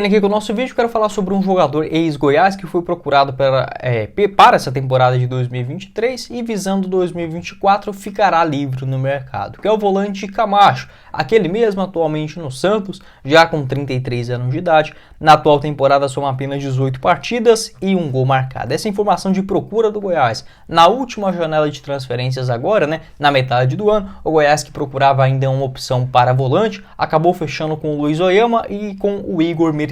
Aqui com o nosso vídeo, quero falar sobre um jogador ex-Goiás que foi procurado para essa temporada de 2023 e visando 2024 ficará livre no mercado, que é o volante Camacho, aquele mesmo atualmente no Santos, já com 33 anos de idade. Na atual temporada soma apenas 18 partidas e um gol marcado. Essa informação de procura do Goiás na última janela de transferências agora, na metade do ano, o Goiás, que procurava ainda uma opção para volante, acabou fechando com o Luiz Oyama e com o Igor Militão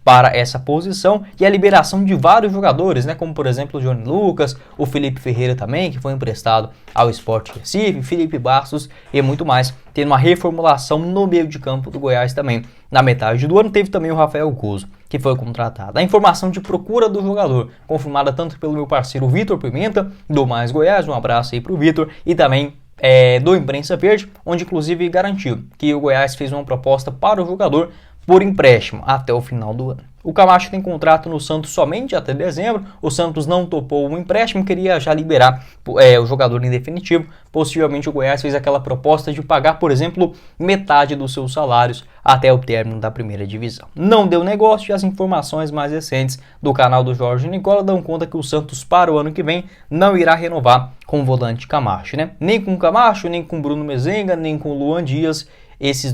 para essa posição, e a liberação de vários jogadores, como por exemplo o Johnny Lucas, o Felipe Ferreira também, que foi emprestado ao Sport Recife, Felipe Bastos e muito mais, tendo uma reformulação no meio de campo do Goiás também. Na metade do ano teve também o Rafael Guzzo, que foi contratado. A informação de procura do jogador, confirmada tanto pelo meu parceiro Vitor Pimenta, do Mais Goiás, um abraço aí pro Vitor, e também do Imprensa Verde, onde inclusive garantiu que o Goiás fez uma proposta para o jogador por empréstimo até o final do ano. O Camacho tem contrato no Santos somente até dezembro. O Santos não topou o empréstimo, queria já liberar o jogador em definitivo. Possivelmente o Goiás fez aquela proposta de pagar, por exemplo, metade dos seus salários até o término da primeira divisão. Não deu negócio, e as informações mais recentes do canal do Jorge Nicola dão conta que o Santos para o ano que vem não irá renovar com o volante Camacho, Nem com o Camacho, nem com o Bruno Mezenga, nem com o Luan Dias. Esses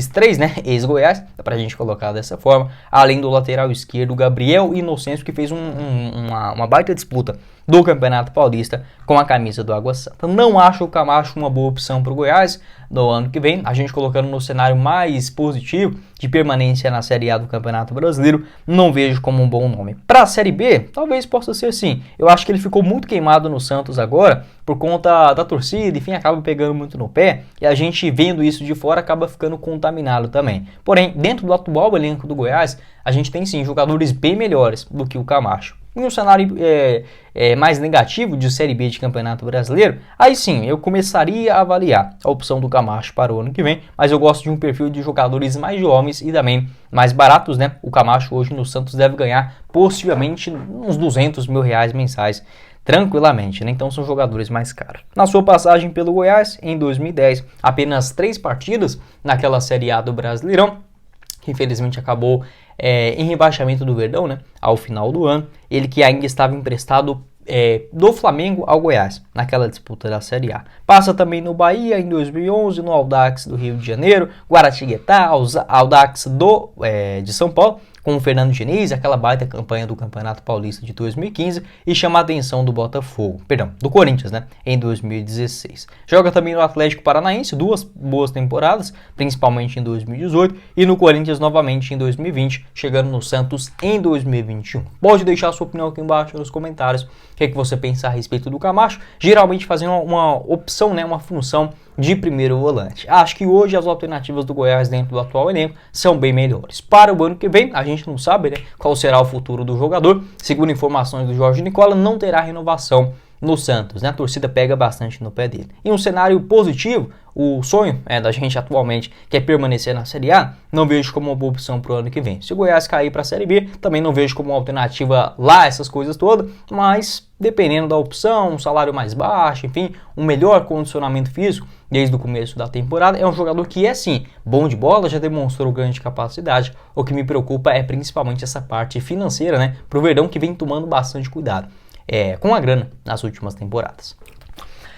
três, ex-Goiás, dá pra gente colocar dessa forma, além do lateral esquerdo Gabriel Inocêncio, que fez uma baita disputa do Campeonato Paulista com a camisa do Água Santa. Não acho o Camacho uma boa opção para o Goiás no ano que vem, a gente colocando no cenário mais positivo de permanência na Série A do Campeonato Brasileiro, não vejo como um bom nome. Para a Série B, talvez possa ser sim. Eu acho que ele ficou muito queimado no Santos agora, por conta da torcida, enfim, acaba pegando muito no pé, e a gente vendo isso de fora acaba ficando contaminado também. Porém, dentro do atual elenco do Goiás, a gente tem sim jogadores bem melhores do que o Camacho. Em um cenário mais negativo de Série B de Campeonato Brasileiro, aí sim, eu começaria a avaliar a opção do Camacho para o ano que vem, mas eu gosto de um perfil de jogadores mais jovens e também mais baratos, O Camacho hoje no Santos deve ganhar possivelmente uns R$200 mil mensais, tranquilamente, Então são jogadores mais caros. Na sua passagem pelo Goiás, em 2010, apenas 3 partidas naquela Série A do Brasileirão, que infelizmente acabou em rebaixamento do Verdão, ao final do ano. Ele que ainda estava emprestado do Flamengo ao Goiás, naquela disputa da Série A. Passa também no Bahia em 2011, no Audax do Rio de Janeiro, Guaratinguetá, Audax de São Paulo, com o Fernando Diniz, aquela baita campanha do Campeonato Paulista de 2015, e chama a atenção do do Corinthians, em 2016. Joga também no Atlético Paranaense, 2 boas temporadas, principalmente em 2018, e no Corinthians novamente em 2020, chegando no Santos em 2021. Pode deixar sua opinião aqui embaixo nos comentários, o que você pensa a respeito do Camacho, geralmente fazendo uma opção, uma função de primeiro volante. Acho que hoje as alternativas do Goiás dentro do atual elenco são bem melhores. Para o ano que vem, a gente não sabe qual será o futuro do jogador. Segundo informações do Jorge Nicola, não terá renovação no Santos, A torcida pega bastante no pé dele. Em um cenário positivo, o sonho da gente atualmente, que é permanecer na Série A, não vejo como uma boa opção para o ano que vem. Se o Goiás cair para a Série B, também não vejo como uma alternativa lá, essas coisas todas, mas dependendo da opção, um salário mais baixo, enfim, um melhor condicionamento físico desde o começo da temporada, é um jogador que é sim bom de bola, já demonstrou grande capacidade. O que me preocupa é principalmente essa parte financeira, para o Verdão, que vem tomando bastante cuidado com a grana nas últimas temporadas.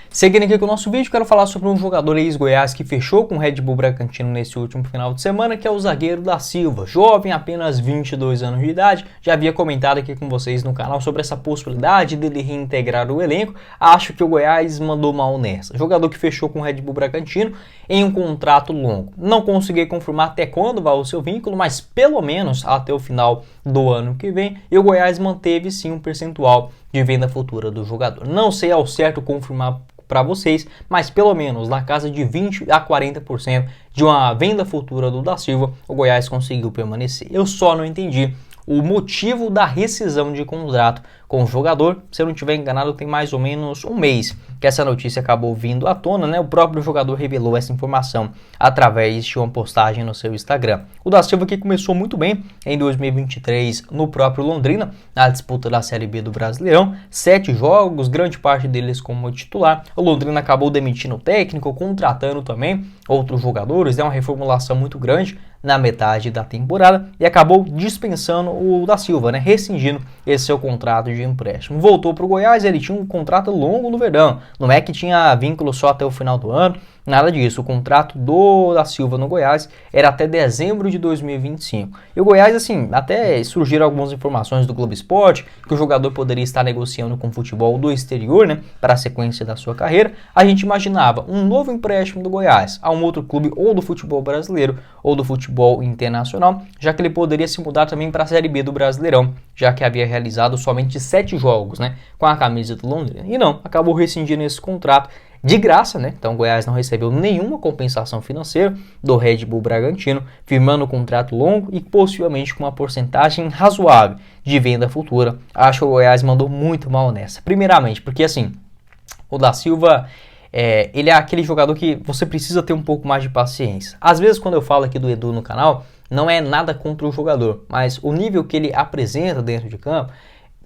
Seguindo aqui com o nosso vídeo, quero falar sobre um jogador ex-Goiás que fechou com o Red Bull Bragantino nesse último final de semana, que é o zagueiro da Silva, jovem, apenas 22 anos de idade. Já havia comentado aqui com vocês no canal sobre essa possibilidade dele reintegrar o elenco. Acho que o Goiás mandou mal nessa. Jogador que fechou com o Red Bull Bragantino em um contrato longo. Não consegui confirmar até quando vai o seu vínculo, mas pelo menos até o final do ano que vem. E o Goiás manteve sim um percentual de venda futura do jogador. Não sei ao certo confirmar para vocês, mas pelo menos na casa de 20 a 40% de uma venda futura do Da Silva, o Goiás conseguiu permanecer. Eu só não entendi o motivo da rescisão de contrato com o jogador. Se eu não estiver enganado, tem mais ou menos um mês que essa notícia acabou vindo à tona, O próprio jogador revelou essa informação através de uma postagem no seu Instagram. O Da Silva, que começou muito bem em 2023 no próprio Londrina, na disputa da Série B do Brasileirão, 7 jogos, grande parte deles como titular. O Londrina acabou demitindo o técnico, contratando também outros jogadores, uma reformulação muito grande na metade da temporada e acabou dispensando o da Silva, né, rescindindo esse seu contrato de empréstimo. Voltou para o Goiás, ele tinha um contrato longo no Verdão, não é que tinha vínculo só até o final do ano, nada disso. O contrato do da Silva no Goiás era até dezembro de 2025. E o Goiás, assim, até surgiram algumas informações do Globo Esporte que o jogador poderia estar negociando com o futebol do exterior, né, para a sequência da sua carreira. A gente imaginava um novo empréstimo do Goiás a um outro clube ou do futebol brasileiro ou do futebol internacional, já que ele poderia se mudar também para a Série B do Brasileirão, já que havia realizado somente 7 jogos, né, com a camisa do Londrina. E não, acabou rescindindo esse contrato de graça, né? Então o Goiás não recebeu nenhuma compensação financeira do Red Bull Bragantino, firmando um contrato longo e possivelmente com uma porcentagem razoável de venda futura. Acho que o Goiás mandou muito mal nessa. Primeiramente, porque assim, o da Silva, ele é aquele jogador que você precisa ter um pouco mais de paciência. Às vezes quando eu falo aqui do Edu no canal, não é nada contra o jogador, mas o nível que ele apresenta dentro de campo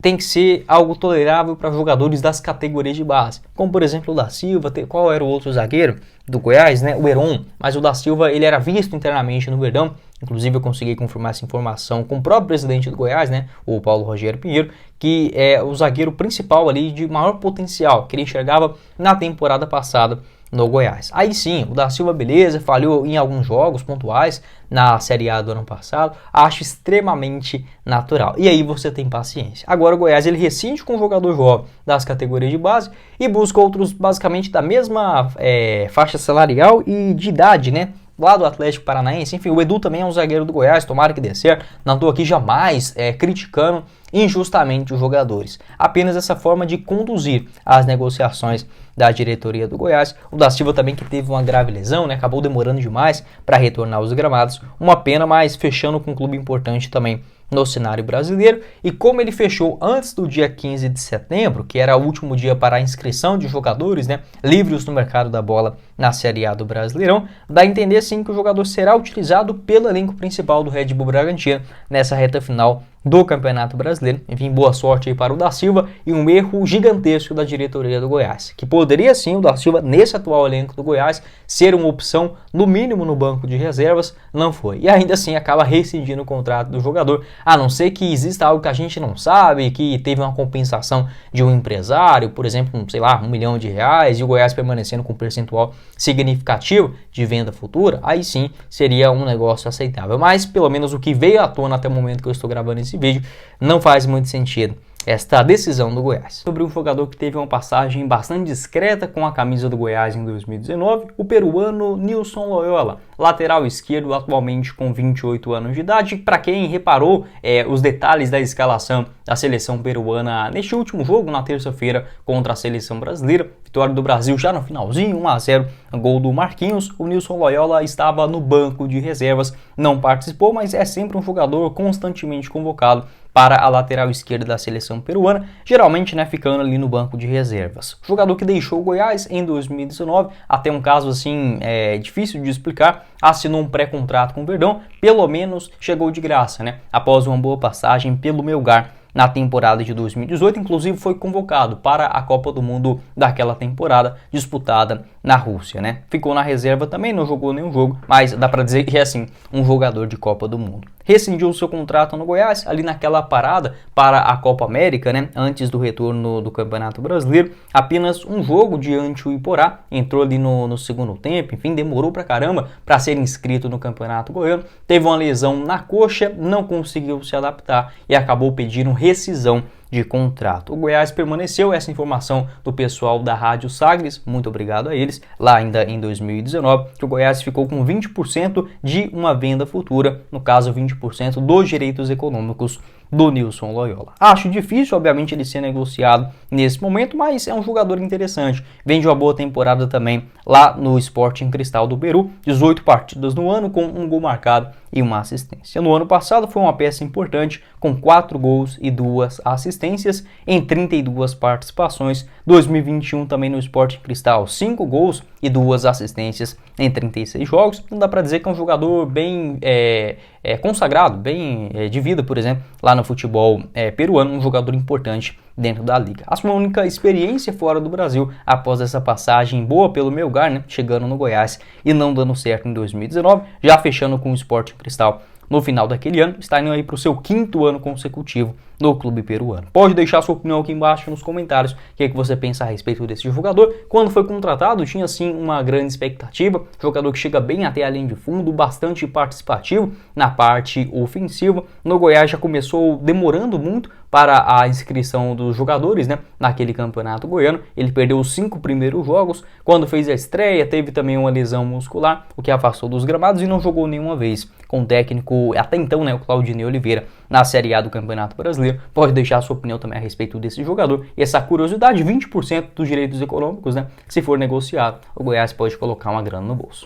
tem que ser algo tolerável para jogadores das categorias de base, como por exemplo o da Silva. Qual era o outro zagueiro do Goiás, né? O Heron, mas o da Silva ele era visto internamente no Verdão, inclusive eu consegui confirmar essa informação com o próprio presidente do Goiás, né? O Paulo Rogério Pinheiro, que é o zagueiro principal ali de maior potencial, que ele enxergava na temporada passada no Goiás. Aí sim, o da Silva, beleza, falhou em alguns jogos pontuais na Série A do ano passado, acho extremamente natural. E aí você tem paciência. Agora o Goiás ele rescinde com um jogador jovem das categorias de base e busca outros basicamente da mesma faixa salarial e de idade, né? Lá do Atlético Paranaense. Enfim, o Edu também é um zagueiro do Goiás, tomara que dê certo. Não estou aqui jamais criticando injustamente os jogadores. Apenas essa forma de conduzir as negociações da diretoria do Goiás. O da Silva também, que teve uma grave lesão, né? Acabou demorando demais para retornar aos gramados. Uma pena, mas fechando com um clube importante também no cenário brasileiro. E como ele fechou antes do dia 15 de setembro, que era o último dia para a inscrição de jogadores, né, livres no mercado da bola na Série A do Brasileirão, dá a entender sim que o jogador será utilizado pelo elenco principal do Red Bull Bragantino nessa reta final do Campeonato Brasileiro. Enfim, boa sorte aí para o da Silva e um erro gigantesco da diretoria do Goiás, que poderia sim o da Silva, nesse atual elenco do Goiás, ser uma opção no mínimo no banco de reservas, não foi. E ainda assim acaba rescindindo o contrato do jogador, a não ser que exista algo que a gente não sabe, que teve uma compensação de um empresário, por exemplo, sei lá, R$1 milhão e o Goiás permanecendo com um percentual significativo de venda futura, aí sim seria um negócio aceitável. Mas pelo menos o que veio à tona até o momento que eu estou gravando esse vídeo, não faz muito sentido esta decisão do Goiás. Sobre um jogador que teve uma passagem bastante discreta com a camisa do Goiás em 2019, o peruano Nilson Loyola, lateral esquerdo, atualmente com 28 anos de idade. Para quem reparou os detalhes da escalação da seleção peruana neste último jogo, na terça-feira, contra a seleção brasileira, vitória do Brasil já no finalzinho, 1-0, gol do Marquinhos, o Nilson Loyola estava no banco de reservas, não participou, mas é sempre um jogador constantemente convocado para a lateral esquerda da seleção peruana, geralmente, né, ficando ali no banco de reservas. Jogador que deixou o Goiás em 2019, até um caso assim difícil de explicar, assinou um pré-contrato com o Verdão, pelo menos chegou de graça, né, após uma boa passagem pelo Melgar na temporada de 2018, inclusive foi convocado para a Copa do Mundo daquela temporada disputada na Rússia, né? Ficou na reserva também, não jogou nenhum jogo, mas dá para dizer que é assim, um jogador de Copa do Mundo. Rescindiu o seu contrato no Goiás, ali naquela parada para a Copa América, né? Antes do retorno do Campeonato Brasileiro, apenas um jogo diante o Iporá, entrou ali no segundo tempo, enfim, demorou pra caramba para ser inscrito no Campeonato Goiano, teve uma lesão na coxa, não conseguiu se adaptar e acabou pedindo rescisão de contrato. O Goiás permaneceu, essa informação do pessoal da Rádio Sagres, muito obrigado a eles, lá ainda em 2019, que o Goiás ficou com 20% de uma venda futura, no caso 20% dos direitos econômicos do Nilson Loyola. Acho difícil, obviamente, ele ser negociado nesse momento, mas é um jogador interessante. Vem de uma boa temporada também lá no Sporting Cristal do Peru, 18 partidas no ano com um gol marcado e uma assistência. No ano passado foi uma peça importante com 4 gols e 2 assistências. assistências em 32 participações. 2021 também no Sporting Cristal, 5 gols e 2 assistências em 36 jogos. Não dá para dizer que é um jogador bem consagrado, bem de vida, por exemplo, lá no futebol peruano, um jogador importante dentro da liga. A sua única experiência fora do Brasil após essa passagem boa pelo Melgar, né, chegando no Goiás e não dando certo em 2019, já fechando com o Sporting Cristal no final daquele ano, está indo aí para o seu 5º ano consecutivo no clube peruano. Pode deixar sua opinião aqui embaixo nos comentários, o que você pensa a respeito desse jogador. Quando foi contratado, tinha sim uma grande expectativa, jogador que chega bem até a linha de fundo, bastante participativo na parte ofensiva. No Goiás já começou demorando muito para a inscrição dos jogadores, né, naquele campeonato goiano. Ele perdeu os 5 primeiros jogos, quando fez a estreia teve também uma lesão muscular, o que afastou dos gramados e não jogou nenhuma vez com o técnico, até então, né, o Claudinei Oliveira, na Série A do Campeonato Brasileiro. Pode deixar a sua opinião também a respeito desse jogador. E essa curiosidade, 20% dos direitos econômicos, né, se for negociado, o Goiás pode colocar uma grana no bolso.